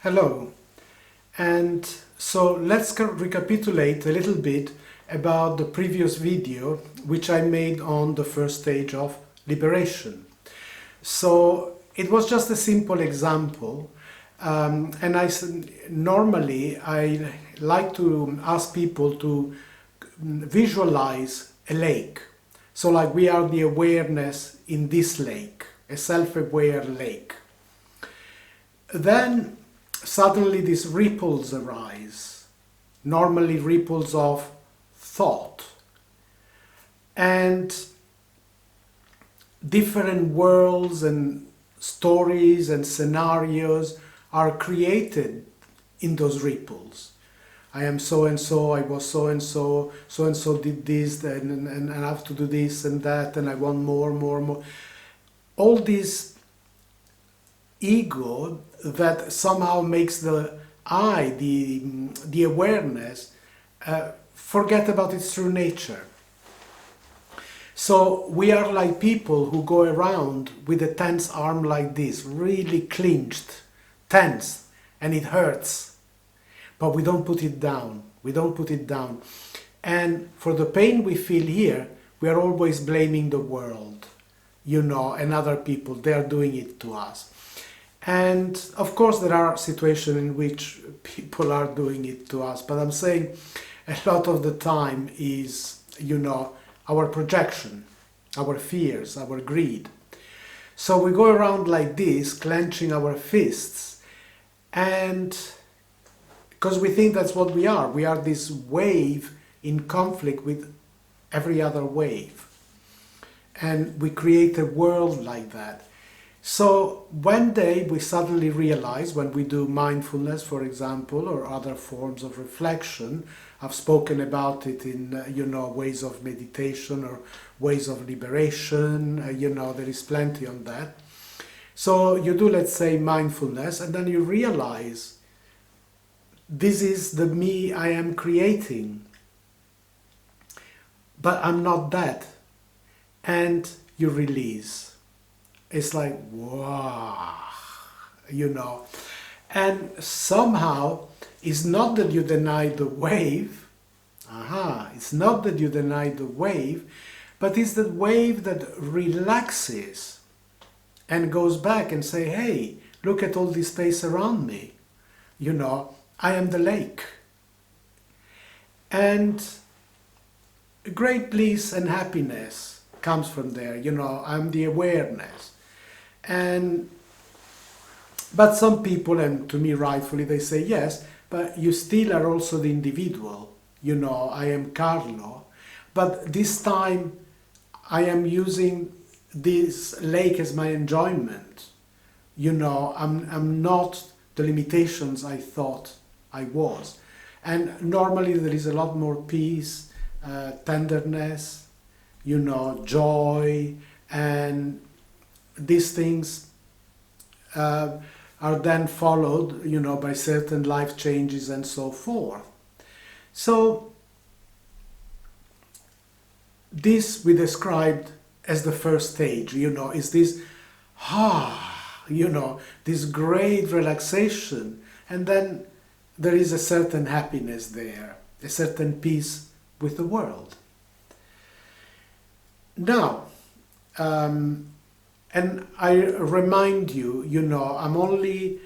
Hello, and so let's recapitulate a little bit about the previous video which I made on the first stage of liberation. So it was just a simple example, and normally I like to ask people to visualize a lake. So like we are the awareness in this lake, a self-aware lake. Then suddenly these ripples arise, normally ripples of thought, and different worlds and stories and scenarios are created in those ripples. I am so and so, I was so and so, so and so did this, and I have to do this and that, and I want more. All this ego that somehow makes the I, the awareness, forget about its true nature. So we are like people who go around with a tense arm like this, really clenched, tense, and it hurts. But we don't put it down. We don't put it down. And for the pain we feel here, we are always blaming the world, and other people. They are doing it to us. And of course there are situations in which people are doing it to us, but I'm saying a lot of the time is, our projection, our fears, our greed. So we go around like this, clenching our fists, and because we think that's what we are this wave in conflict with every other wave. And we create a world like that. So one day we suddenly realize, when we do mindfulness, for example, or other forms of reflection, I've spoken about it in, ways of meditation or ways of liberation, there is plenty on that. So you do, let's say, mindfulness, and then you realize this is the me I am creating, but I'm not that. And you release. It's like, wow, And somehow, it's not that you deny the wave. It's not that you deny the wave, but it's the wave that relaxes and goes back and say, hey, look at all this space around me. I am the lake. And great bliss and happiness comes from there. I'm the awareness. But some people, and to me rightfully, they say, yes, but you still are also the individual. I am Carlo. But this time I am using this lake as my enjoyment. I'm not the limitations I thought I was. And normally there is a lot more peace, tenderness, joy, and these things are then followed, by certain life changes and so forth. So this we described as the first stage, is this, this great relaxation, and then there is a certain happiness there, a certain peace with the world. Now, and I remind you, I'm only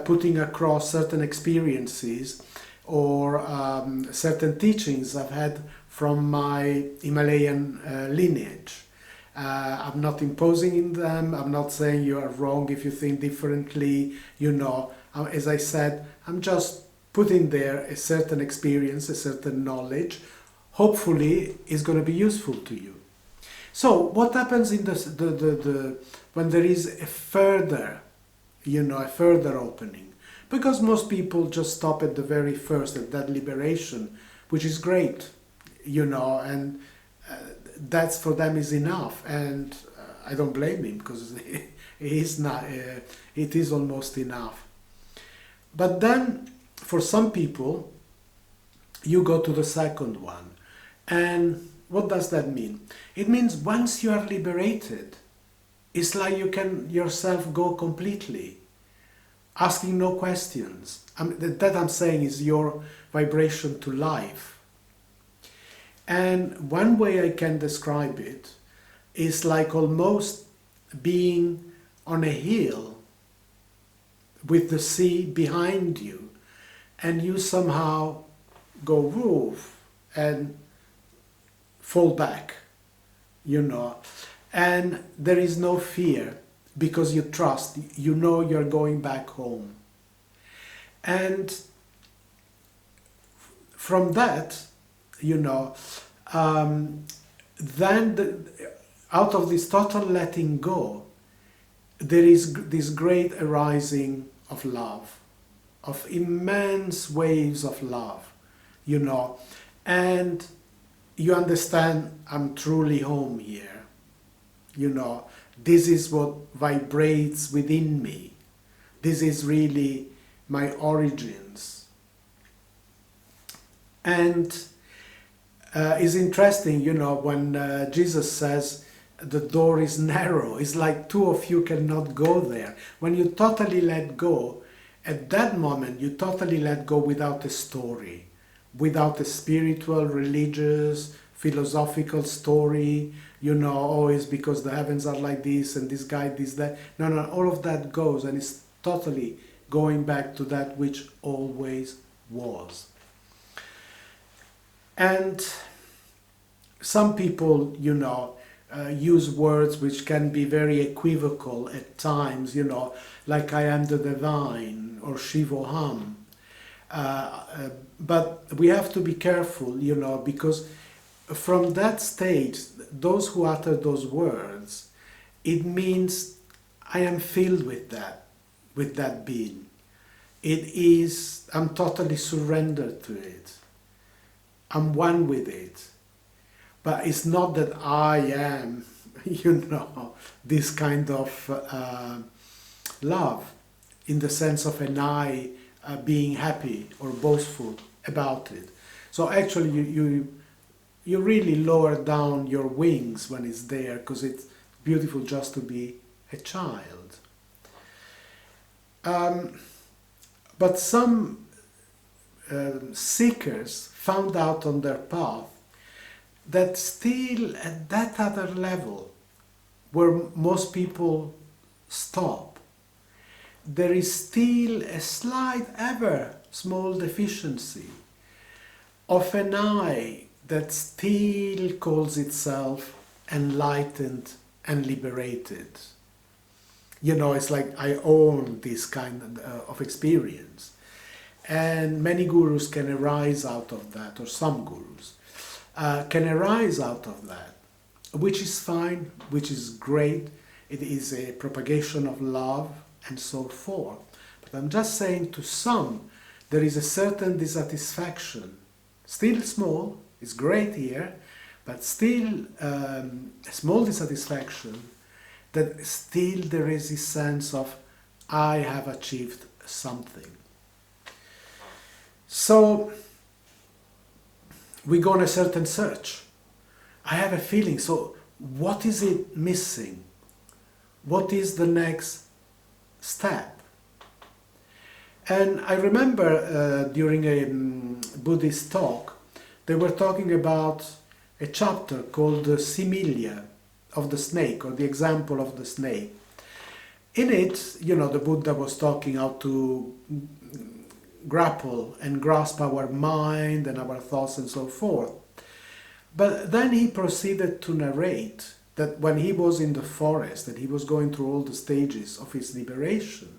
putting across certain experiences or certain teachings I've had from my Himalayan lineage. I'm not imposing in them. I'm not saying you are wrong if you think differently. As I said, I'm just putting there a certain experience, a certain knowledge. Hopefully, it's going to be useful to you. So what happens in when there is a further opening? Because most people just stop at the very first, at that liberation, which is great, and that's for them is enough. And I don't blame him, because it is almost enough. But then for some people, you go to the second one. And what does that mean? It means once you are liberated, it's like you can yourself go completely. asking no questions. That I'm saying is your vibration to life. And one way I can describe it is like almost being on a hill with the sea behind you, and you somehow go woof and fall back, and there is no fear because you trust, you're going back home. And from that, then out of this total letting go, there is this great arising of love, of immense waves of love, and you understand, I'm truly home here, this is what vibrates within me, this is really my origins. And it's interesting, when Jesus says the door is narrow, it's like two of you cannot go there. When you totally let go, at that moment you totally let go without a story, without a spiritual, religious, philosophical story, it's because the heavens are like this and this guy, this, that. No, all of that goes, and it's totally going back to that which always was. And some people, use words which can be very equivocal at times, like I am the divine or Shivoham. But we have to be careful, because from that stage, those who utter those words, it means I am filled with that being. It is, I'm totally surrendered to it. I'm one with it. But it's not that I am, this kind of love, in the sense of an I being happy or boastful about it. So actually you really lower down your wings when it's there, because it's beautiful just to be a child. But some seekers found out on their path that still at that other level where most people stop, there is still a slight, ever small deficiency of an I that still calls itself enlightened and liberated. It's like I own this kind of experience. And many gurus can arise out of that, or some gurus can arise out of that, which is fine, which is great. It is a propagation of love and so forth. But I'm just saying, to some, there is a certain dissatisfaction, still small, it's great here, but still a small dissatisfaction, that still there is this sense of I have achieved something. So we go on a certain search. I have a feeling, so what is it missing? What is the next step? And I remember during a Buddhist talk, they were talking about a chapter called the Similia of the snake, or the example of the snake. In it, the Buddha was talking how to grapple and grasp our mind and our thoughts and so forth. But then he proceeded to narrate that when he was in the forest and he was going through all the stages of his liberation,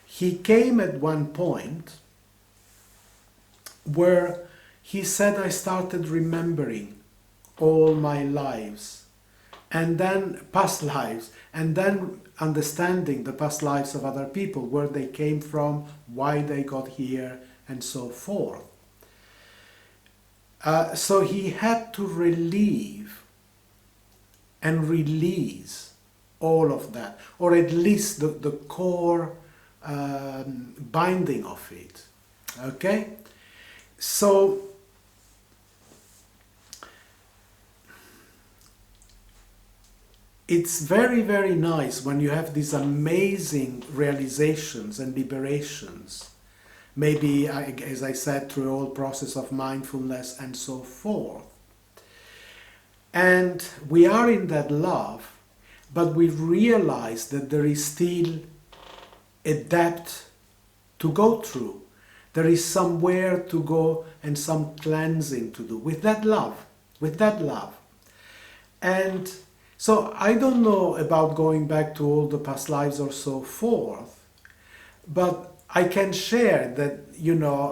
he came at one point where he said, I started remembering all my lives, and then past lives, and then understanding the past lives of other people, where they came from, why they got here, and so forth. So he had to relieve and release all of that, or at least the core binding of it. Okay? So it's very, very nice when you have these amazing realizations and liberations. Maybe, as I said, through a whole process of mindfulness and so forth. And we are in that love, but we realize that there is still a depth to go through. There is somewhere to go and some cleansing to do with that love, with that love. And so I don't know about going back to all the past lives or so forth, but I can share that,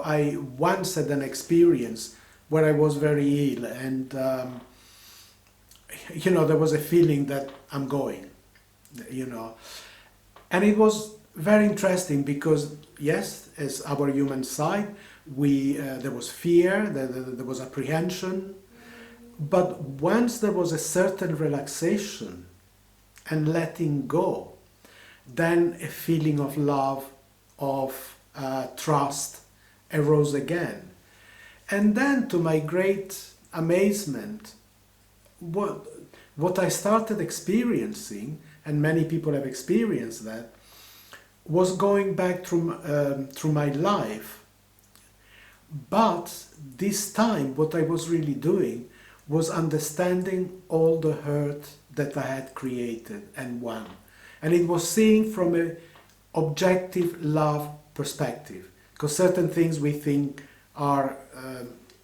I once had an experience where I was very ill and, there was a feeling that I'm going, And it was very interesting because, yes, as our human side, there was fear, there was apprehension, but once there was a certain relaxation and letting go, then a feeling of love, of trust arose again. And then, to my great amazement, what I started experiencing, and many people have experienced that, was going back through my life. But this time, what I was really doing was understanding all the hurt that I had created and won. And it was seeing from an objective love perspective. Because certain things we think are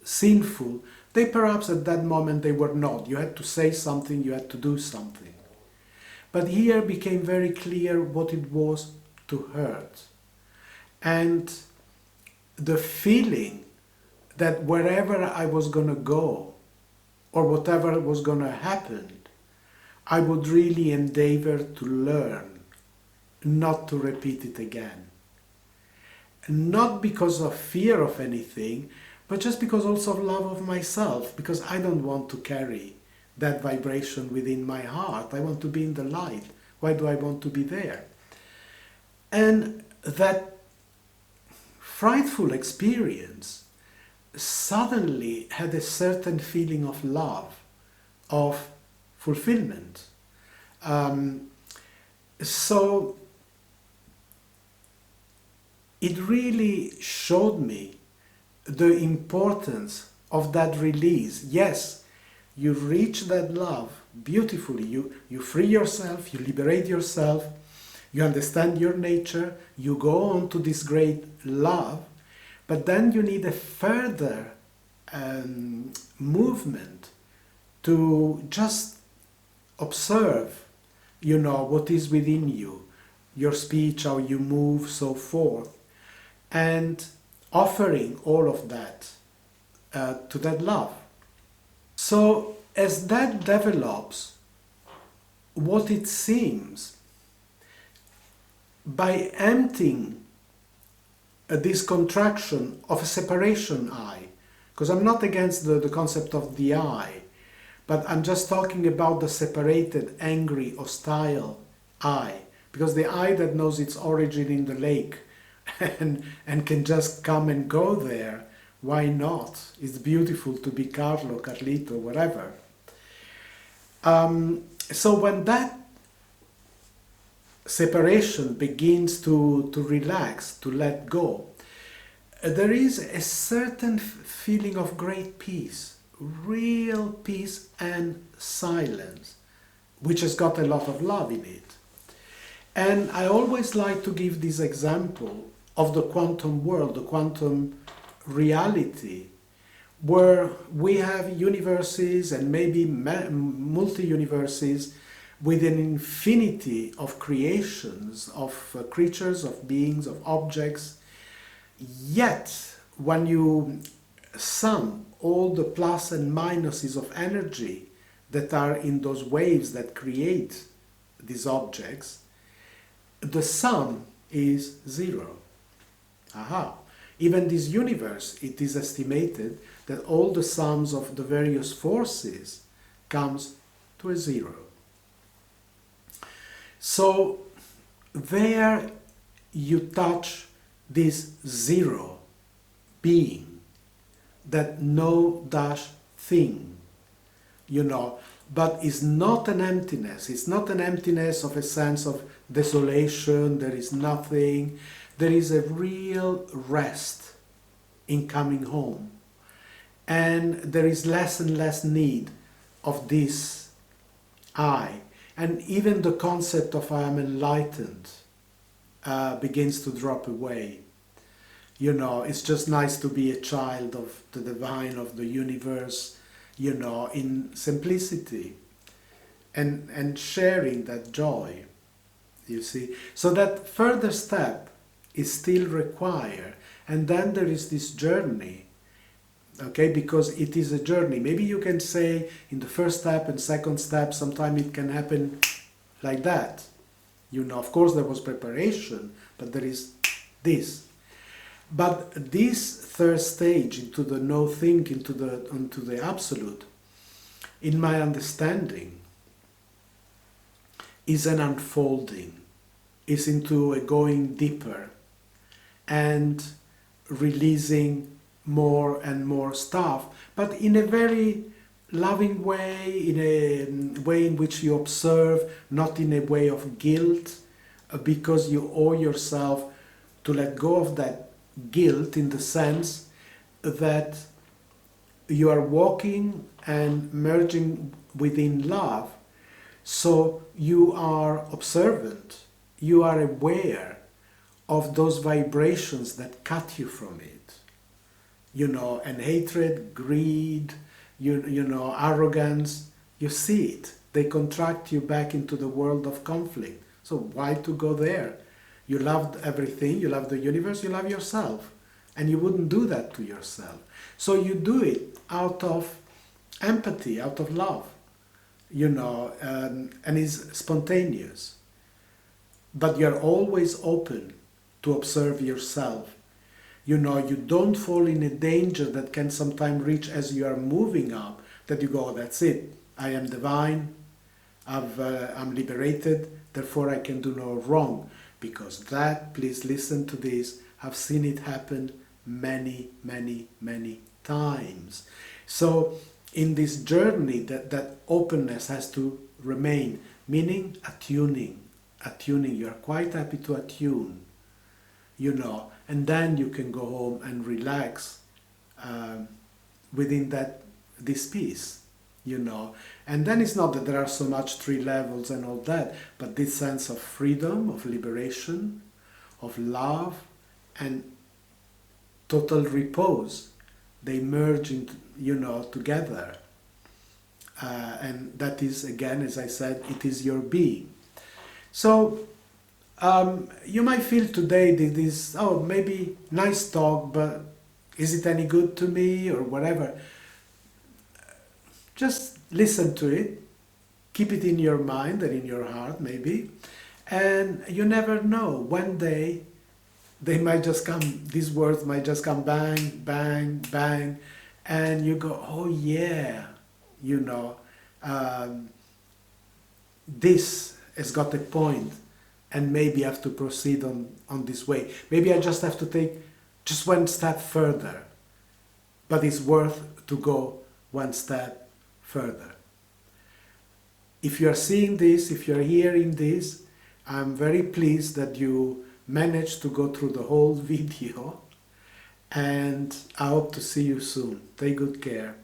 sinful, they perhaps at that moment they were not. You had to say something, you had to do something. But here became very clear what it was to hurt. And the feeling that wherever I was going to go, or whatever was going to happen, I would really endeavor to learn not to repeat it again. Not because of fear of anything, but just because also of love of myself, because I don't want to carry that vibration within my heart. I want to be in the light. Why do I want to be there? And that frightful experience suddenly had a certain feeling of love, of fulfillment. So it really showed me the importance of that release. Yes, you reach that love beautifully. You free yourself, you liberate yourself, you understand your nature, you go on to this great love, but then you need a further movement to just observe, what is within you, your speech, how you move, so forth, and offering all of that to that love. So as that develops, what it seems, by emptying this contraction of a separation I, because I'm not against the concept of the I, but I'm just talking about the separated, angry, hostile I, because the I that knows its origin in the lake and can just come and go there, why not? It's beautiful to be Carlo, Carlito, whatever. So when that separation begins to relax, to let go, there is a certain feeling of great peace, real peace and silence, which has got a lot of love in it. And I always like to give this example of the quantum world, the quantum reality, where we have universes and maybe multi-universes with an infinity of creations, of creatures, of beings, of objects. Yet, when you sum all the plus and minuses of energy that are in those waves that create these objects, the sum is zero. Aha! Even this universe, it is estimated that all the sums of the various forces comes to a zero. So there you touch this zero being, that no dash thing, but it's not an emptiness. It's not an emptiness of a sense of desolation, there is nothing. There is a real rest in coming home. And there is less and less need of this I. And even the concept of I am enlightened begins to drop away. You know, it's just nice to be a child of the divine, of the universe, you know, in simplicity and sharing that joy, you see. So that further step is still required. And then there is this journey, okay, because it is a journey. Maybe you can say in the first step and second step, sometimes it can happen like that. You know, of course there was preparation, but there is this. But this third stage into the no-think, into the absolute, in my understanding, is an unfolding, is into a going deeper and releasing more and more stuff, but in a very loving way, in a way in which you observe, not in a way of guilt, because you owe yourself to let go of that guilt, in the sense that you are walking and merging within love. So you are observant, you are aware of those vibrations that cut you from it. You know, and hatred, greed, you know, arrogance, you see it. They contract you back into the world of conflict. So why to go there? You loved everything, you love the universe, you love yourself. And you wouldn't do that to yourself. So you do it out of empathy, out of love, you know, and it's spontaneous. But you're always open to observe yourself. You know, you don't fall in a danger that can sometimes reach as you are moving up, that you go, oh, that's it, I am divine, I'm liberated, therefore I can do no wrong. Because that, please listen to this, I've seen it happen many, many, many times. So in this journey, that openness has to remain, meaning attuning. You are quite happy to attune, you know, and then you can go home and relax within this peace, you know. And then it's not that there are so much 3 levels and all that, but this sense of freedom, of liberation, of love, and total repose, they merge into, you know, together. And that is, again, as I said, it is your being. So you might feel today this, oh, maybe nice talk, but is it any good to me or whatever? Just listen to it, keep it in your mind and in your heart maybe, and you never know, one day they might just come, these words might just come bang, bang, bang, and you go, oh yeah, you know, this has got a point, and maybe I have to proceed on this way. Maybe I just have to take just one step further, but it's worth to go one step further. If you are seeing this, if you are hearing this, I'm very pleased that you managed to go through the whole video, and I hope to see you soon. Take good care.